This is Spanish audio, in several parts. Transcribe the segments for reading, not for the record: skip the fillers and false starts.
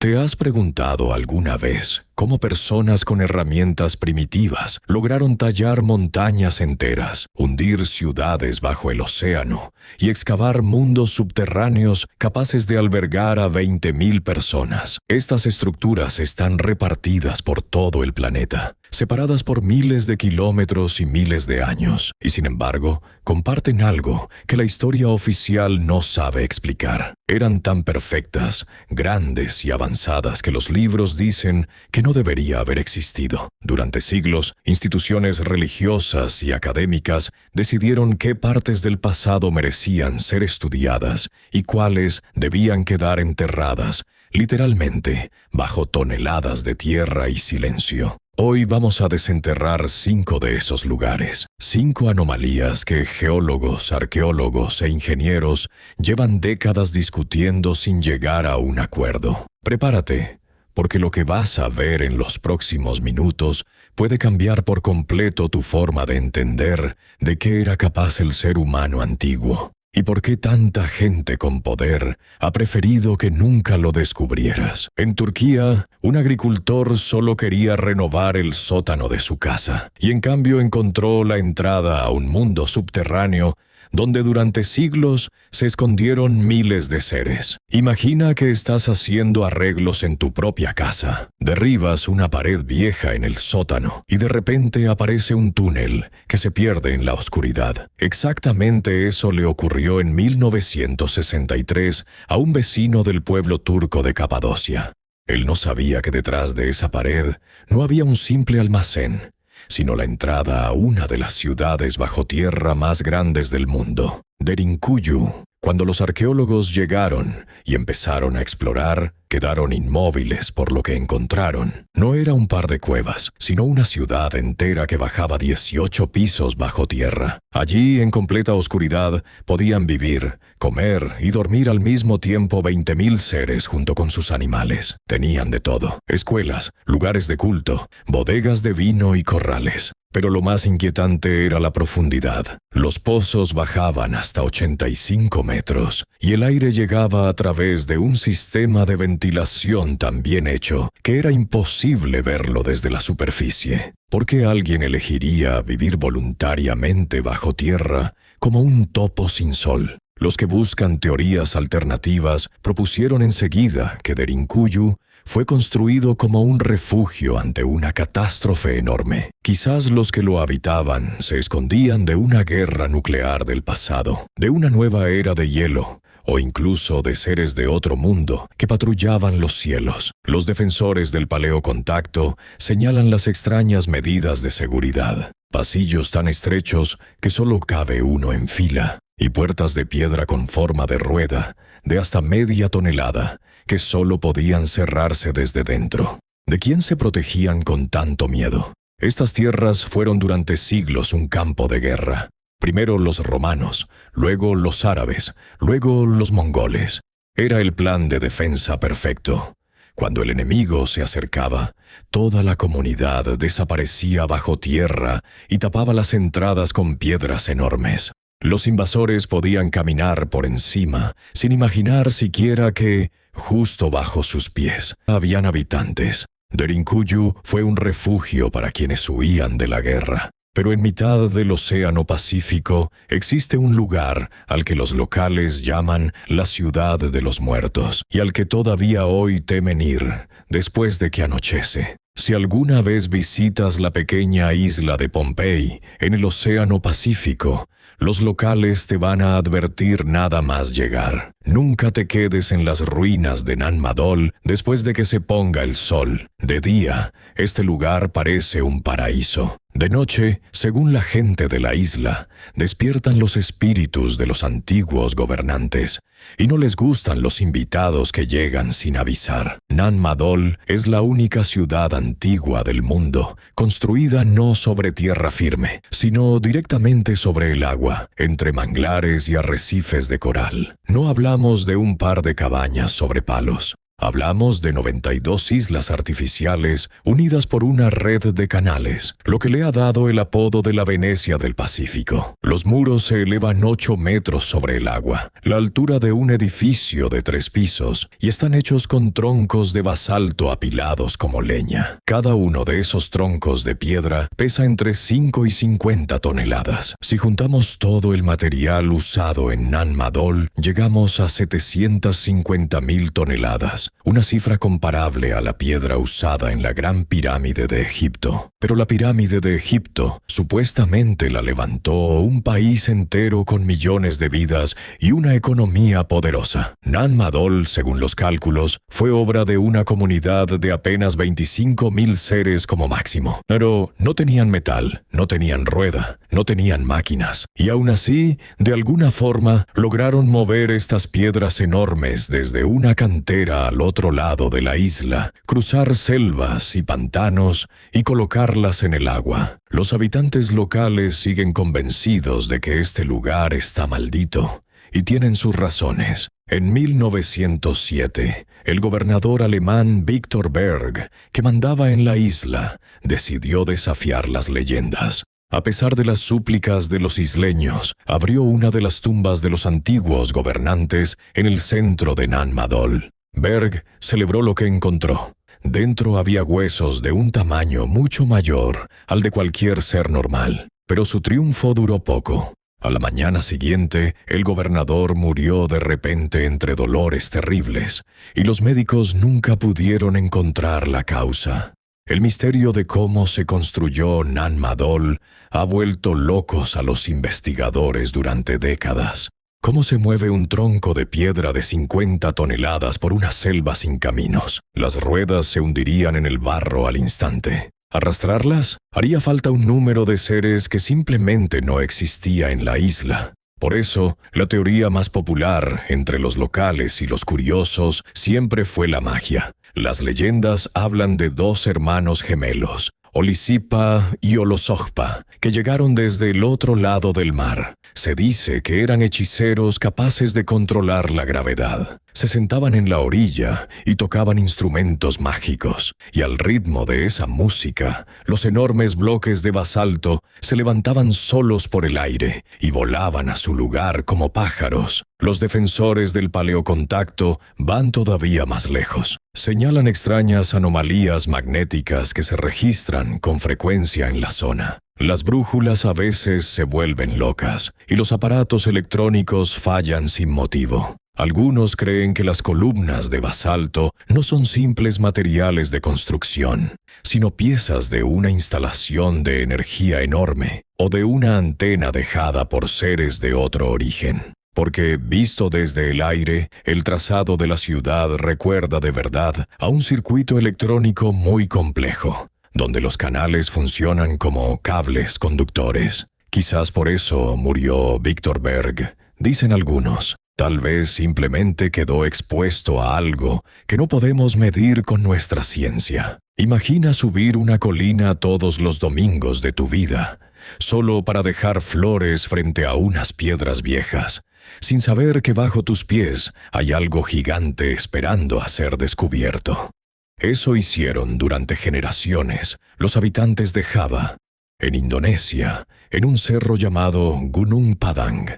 ¿Te has preguntado alguna vez cómo personas con herramientas primitivas lograron tallar montañas enteras, hundir ciudades bajo el océano y excavar mundos subterráneos capaces de albergar a 20.000 personas? Estas estructuras están repartidas por todo el planeta, separadas por miles de kilómetros y miles de años, y sin embargo, comparten algo que la historia oficial no sabe explicar. Eran tan perfectas, grandes y avanzadas que los libros dicen que no debería haber existido. Durante siglos, instituciones religiosas y académicas decidieron qué partes del pasado merecían ser estudiadas y cuáles debían quedar enterradas, literalmente, bajo toneladas de tierra y silencio. Hoy vamos a desenterrar 5 de esos lugares, 5 anomalías que geólogos, arqueólogos e ingenieros llevan décadas discutiendo sin llegar a un acuerdo. Prepárate, porque lo que vas a ver en los próximos minutos puede cambiar por completo tu forma de entender de qué era capaz el ser humano antiguo. ¿Y por qué tanta gente con poder ha preferido que nunca lo descubrieras? En Turquía, un agricultor solo quería renovar el sótano de su casa, y en cambio encontró la entrada a un mundo subterráneo donde durante siglos se escondieron miles de seres. Imagina que estás haciendo arreglos en tu propia casa. Derribas una pared vieja en el sótano y de repente aparece un túnel que se pierde en la oscuridad. Exactamente eso le ocurrió en 1963 a un vecino del pueblo turco de Capadocia. Él no sabía que detrás de esa pared no había un simple almacén, sino la entrada a una de las ciudades bajo tierra más grandes del mundo, Derinkuyu. Cuando los arqueólogos llegaron y empezaron a explorar, quedaron inmóviles por lo que encontraron. No era un par de cuevas, sino una ciudad entera que bajaba 18 pisos bajo tierra. Allí, en completa oscuridad, podían vivir, comer y dormir al mismo tiempo 20.000 seres junto con sus animales. Tenían de todo: escuelas, lugares de culto, bodegas de vino y corrales. Pero lo más inquietante era la profundidad. Los pozos bajaban hasta 85 metros y el aire llegaba a través de un sistema de ventilación tan bien hecho que era imposible verlo desde la superficie. ¿Por qué alguien elegiría vivir voluntariamente bajo tierra como un topo sin sol? Los que buscan teorías alternativas propusieron enseguida que Derinkuyu fue construido como un refugio ante una catástrofe enorme. Quizás los que lo habitaban se escondían de una guerra nuclear del pasado, de una nueva era de hielo, o incluso de seres de otro mundo que patrullaban los cielos. Los defensores del paleocontacto señalan las extrañas medidas de seguridad: pasillos tan estrechos que solo cabe uno en fila, y puertas de piedra con forma de rueda, de hasta media tonelada, que solo podían cerrarse desde dentro. ¿De quién se protegían con tanto miedo? Estas tierras fueron durante siglos un campo de guerra. Primero los romanos, luego los árabes, luego los mongoles. Era el plan de defensa perfecto. Cuando el enemigo se acercaba, toda la comunidad desaparecía bajo tierra y tapaba las entradas con piedras enormes. Los invasores podían caminar por encima, sin imaginar siquiera que, justo bajo sus pies, habían habitantes. Derinkuyu fue un refugio para quienes huían de la guerra. Pero en mitad del Océano Pacífico existe un lugar al que los locales llaman la Ciudad de los Muertos, y al que todavía hoy temen ir, después de que anochece. Si alguna vez visitas la pequeña isla de Pompey, en el Océano Pacífico, los locales te van a advertir nada más llegar: nunca te quedes en las ruinas de Nan Madol después de que se ponga el sol. De día, este lugar parece un paraíso. De noche, según la gente de la isla, despiertan los espíritus de los antiguos gobernantes, y no les gustan los invitados que llegan sin avisar. Nan Madol es la única ciudad antigua del mundo, construida no sobre tierra firme, sino directamente sobre el agua, entre manglares y arrecifes de coral. No hablamos de un par de cabañas sobre palos. Hablamos de 92 islas artificiales unidas por una red de canales, lo que le ha dado el apodo de la Venecia del Pacífico. Los muros se elevan 8 metros sobre el agua, la altura de un edificio de 3 pisos, y están hechos con troncos de basalto apilados como leña. Cada uno de esos troncos de piedra pesa entre 5 y 50 toneladas. Si juntamos todo el material usado en Nan Madol, llegamos a 750.000 toneladas. Una cifra comparable a la piedra usada en la Gran Pirámide de Egipto. Pero la Pirámide de Egipto supuestamente la levantó un país entero con millones de vidas y una economía poderosa. Nan Madol, según los cálculos, fue obra de una comunidad de apenas 25.000 seres como máximo. Pero no tenían metal, no tenían rueda, no tenían máquinas. Y aún así, de alguna forma, lograron mover estas piedras enormes desde una cantera al otro lado de la isla, cruzar selvas y pantanos y colocarlas en el agua. Los habitantes locales siguen convencidos de que este lugar está maldito y tienen sus razones. En 1907, el gobernador alemán Victor Berg, que mandaba en la isla, decidió desafiar las leyendas. A pesar de las súplicas de los isleños, abrió una de las tumbas de los antiguos gobernantes en el centro de Nan Madol. Berg celebró lo que encontró. Dentro había huesos de un tamaño mucho mayor al de cualquier ser normal, pero su triunfo duró poco. A la mañana siguiente, el gobernador murió de repente entre dolores terribles, y los médicos nunca pudieron encontrar la causa. El misterio de cómo se construyó Nan Madol ha vuelto locos a los investigadores durante décadas. ¿Cómo se mueve un tronco de piedra de 50 toneladas por una selva sin caminos? Las ruedas se hundirían en el barro al instante. ¿Arrastrarlas? Haría falta un número de seres que simplemente no existía en la isla. Por eso, la teoría más popular entre los locales y los curiosos siempre fue la magia. Las leyendas hablan de 2 hermanos gemelos, Olisipa y Olosogpa, que llegaron desde el otro lado del mar. Se dice que eran hechiceros capaces de controlar la gravedad. Se sentaban en la orilla y tocaban instrumentos mágicos, y al ritmo de esa música, los enormes bloques de basalto se levantaban solos por el aire y volaban a su lugar como pájaros. Los defensores del paleocontacto van todavía más lejos. Señalan extrañas anomalías magnéticas que se registran con frecuencia en la zona. Las brújulas a veces se vuelven locas y los aparatos electrónicos fallan sin motivo. Algunos creen que las columnas de basalto no son simples materiales de construcción, sino piezas de una instalación de energía enorme o de una antena dejada por seres de otro origen. Porque, visto desde el aire, el trazado de la ciudad recuerda de verdad a un circuito electrónico muy complejo, donde los canales funcionan como cables conductores. Quizás por eso murió Victor Berg, dicen algunos. Tal vez simplemente quedó expuesto a algo que no podemos medir con nuestra ciencia. Imagina subir una colina todos los domingos de tu vida, solo para dejar flores frente a unas piedras viejas, sin saber que bajo tus pies hay algo gigante esperando a ser descubierto. Eso hicieron durante generaciones los habitantes de Java, en Indonesia, en un cerro llamado Gunung Padang.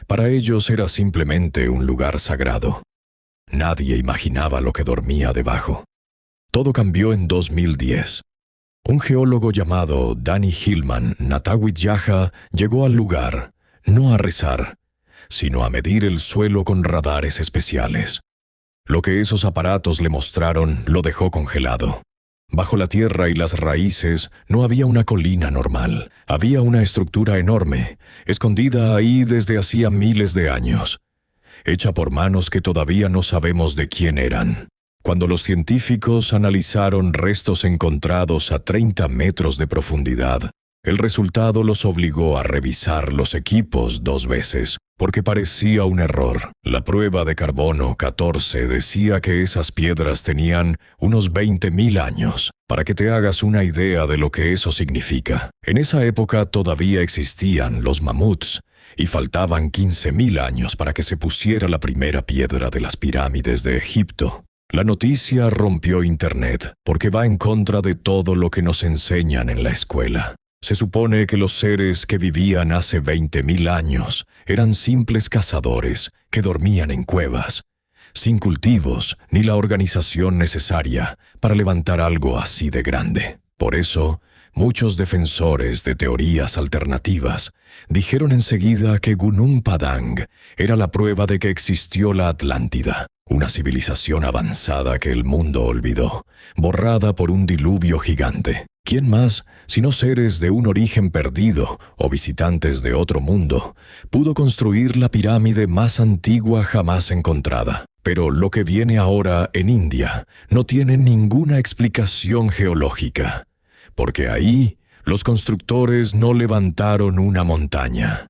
Para ellos era simplemente un lugar sagrado. Nadie imaginaba lo que dormía debajo. Todo cambió en 2010. Un geólogo llamado Danny Hillman Natawidyaja llegó al lugar, no a rezar, sino a medir el suelo con radares especiales. Lo que esos aparatos le mostraron lo dejó congelado. Bajo la tierra y las raíces no había una colina normal. Había una estructura enorme, escondida ahí desde hacía miles de años, hecha por manos que todavía no sabemos de quién eran. Cuando los científicos analizaron restos encontrados a 30 metros de profundidad, el resultado los obligó a revisar los equipos 2 veces, porque parecía un error. La prueba de carbono 14 decía que esas piedras tenían unos 20.000 años, para que te hagas una idea de lo que eso significa. En esa época todavía existían los mamuts, y faltaban 15.000 años para que se pusiera la primera piedra de las pirámides de Egipto. La noticia rompió Internet porque va en contra de todo lo que nos enseñan en la escuela. Se supone que los seres que vivían hace 20.000 años eran simples cazadores que dormían en cuevas, sin cultivos ni la organización necesaria para levantar algo así de grande. Por eso, muchos defensores de teorías alternativas dijeron enseguida que Gunung Padang era la prueba de que existió la Atlántida, una civilización avanzada que el mundo olvidó, borrada por un diluvio gigante. ¿Quién más, sino seres de un origen perdido o visitantes de otro mundo, pudo construir la pirámide más antigua jamás encontrada? Pero lo que viene ahora en India no tiene ninguna explicación geológica, porque ahí los constructores no levantaron una montaña.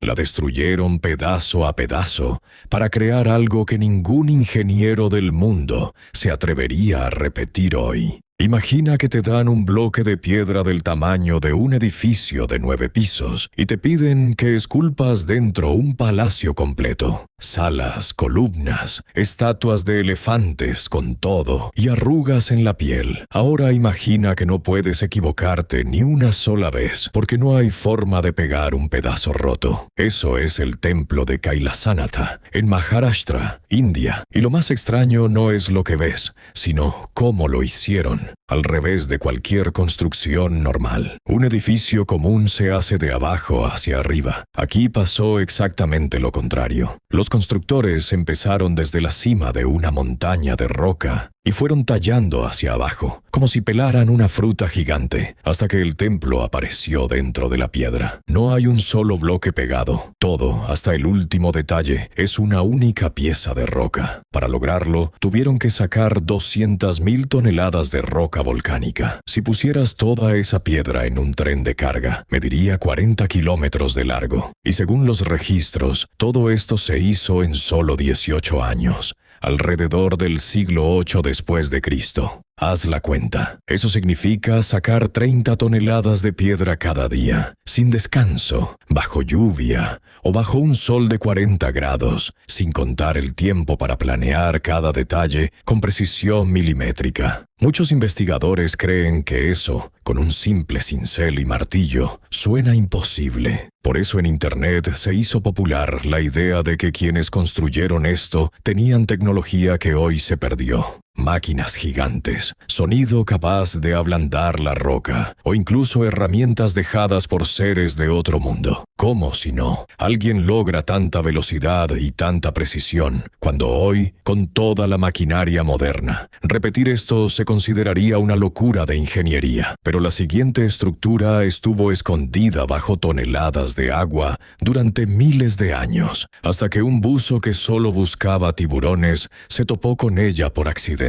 La destruyeron pedazo a pedazo para crear algo que ningún ingeniero del mundo se atrevería a repetir hoy. Imagina que te dan un bloque de piedra del tamaño de un edificio de 9 pisos y te piden que esculpas dentro un palacio completo. Salas, columnas, estatuas de elefantes con todo y arrugas en la piel. Ahora imagina que no puedes equivocarte ni una sola vez porque no hay forma de pegar un pedazo roto. Eso es el templo de Kailasanatha, en Maharashtra, India. Y lo más extraño no es lo que ves, sino cómo lo hicieron. Al revés de cualquier construcción normal. Un edificio común se hace de abajo hacia arriba. Aquí pasó exactamente lo contrario. Los constructores empezaron desde la cima de una montaña de roca y fueron tallando hacia abajo, como si pelaran una fruta gigante, hasta que el templo apareció dentro de la piedra. No hay un solo bloque pegado. Todo, hasta el último detalle, es una única pieza de roca. Para lograrlo, tuvieron que sacar 200.000 toneladas de roca volcánica. Si pusieras toda esa piedra en un tren de carga, mediría 40 kilómetros de largo. Y según los registros, todo esto se hizo en solo 18 años. Alrededor del siglo VIII después de Cristo. Haz la cuenta. Eso significa sacar 30 toneladas de piedra cada día, sin descanso, bajo lluvia o bajo un sol de 40 grados, sin contar el tiempo para planear cada detalle con precisión milimétrica. Muchos investigadores creen que eso, con un simple cincel y martillo, suena imposible. Por eso en Internet se hizo popular la idea de que quienes construyeron esto tenían tecnología que hoy se perdió. Máquinas gigantes, sonido capaz de ablandar la roca, o incluso herramientas dejadas por seres de otro mundo. ¿Cómo si no? Alguien logra tanta velocidad y tanta precisión, cuando hoy, con toda la maquinaria moderna, repetir esto se consideraría una locura de ingeniería. Pero la siguiente estructura estuvo escondida bajo toneladas de agua durante miles de años, hasta que un buzo que solo buscaba tiburones se topó con ella por accidente.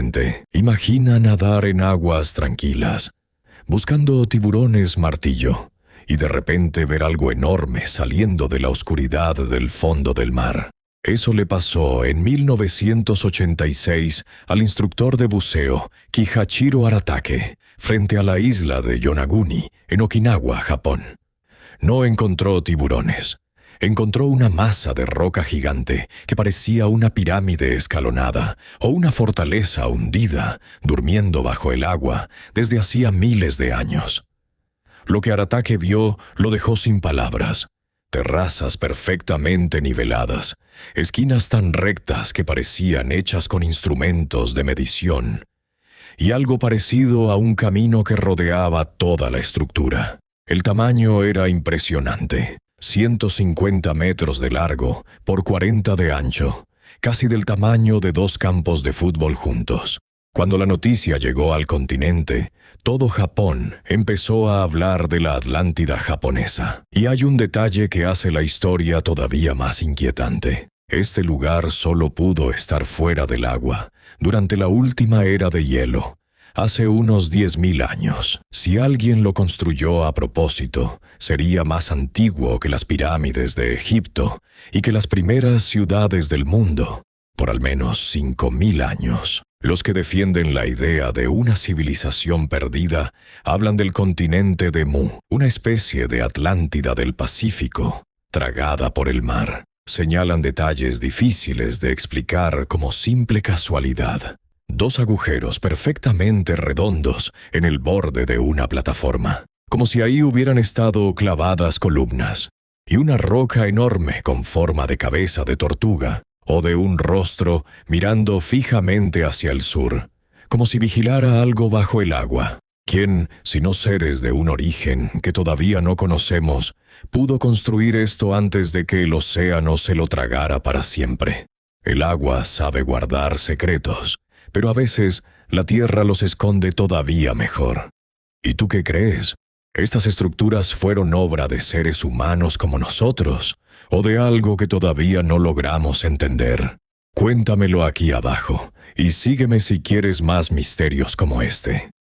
Imagina nadar en aguas tranquilas, buscando tiburones martillo, y de repente ver algo enorme saliendo de la oscuridad del fondo del mar. Eso le pasó en 1986 al instructor de buceo Kihachiro Aratake, frente a la isla de Yonaguni, en Okinawa, Japón. No encontró tiburones. Encontró una masa de roca gigante que parecía una pirámide escalonada o una fortaleza hundida, durmiendo bajo el agua desde hacía miles de años. Lo que Aratake vio lo dejó sin palabras. Terrazas perfectamente niveladas, esquinas tan rectas que parecían hechas con instrumentos de medición, y algo parecido a un camino que rodeaba toda la estructura. El tamaño era impresionante. 150 metros de largo por 40 de ancho, casi del tamaño de 2 campos de fútbol juntos. Cuando la noticia llegó al continente, todo Japón empezó a hablar de la Atlántida japonesa. Y hay un detalle que hace la historia todavía más inquietante. Este lugar solo pudo estar fuera del agua durante la última era de hielo, hace unos 10.000 años. Si alguien lo construyó a propósito, sería más antiguo que las pirámides de Egipto y que las primeras ciudades del mundo, por al menos 5.000 años. Los que defienden la idea de una civilización perdida hablan del continente de Mu, una especie de Atlántida del Pacífico, tragada por el mar. Señalan detalles difíciles de explicar como simple casualidad. 2 agujeros perfectamente redondos en el borde de una plataforma, como si ahí hubieran estado clavadas columnas, y una roca enorme con forma de cabeza de tortuga, o de un rostro mirando fijamente hacia el sur, como si vigilara algo bajo el agua. ¿Quién, si no seres de un origen que todavía no conocemos, pudo construir esto antes de que el océano se lo tragara para siempre? El agua sabe guardar secretos, pero a veces la tierra los esconde todavía mejor. ¿Y tú qué crees? ¿Estas estructuras fueron obra de seres humanos como nosotros, o de algo que todavía no logramos entender? Cuéntamelo aquí abajo, y sígueme si quieres más misterios como este.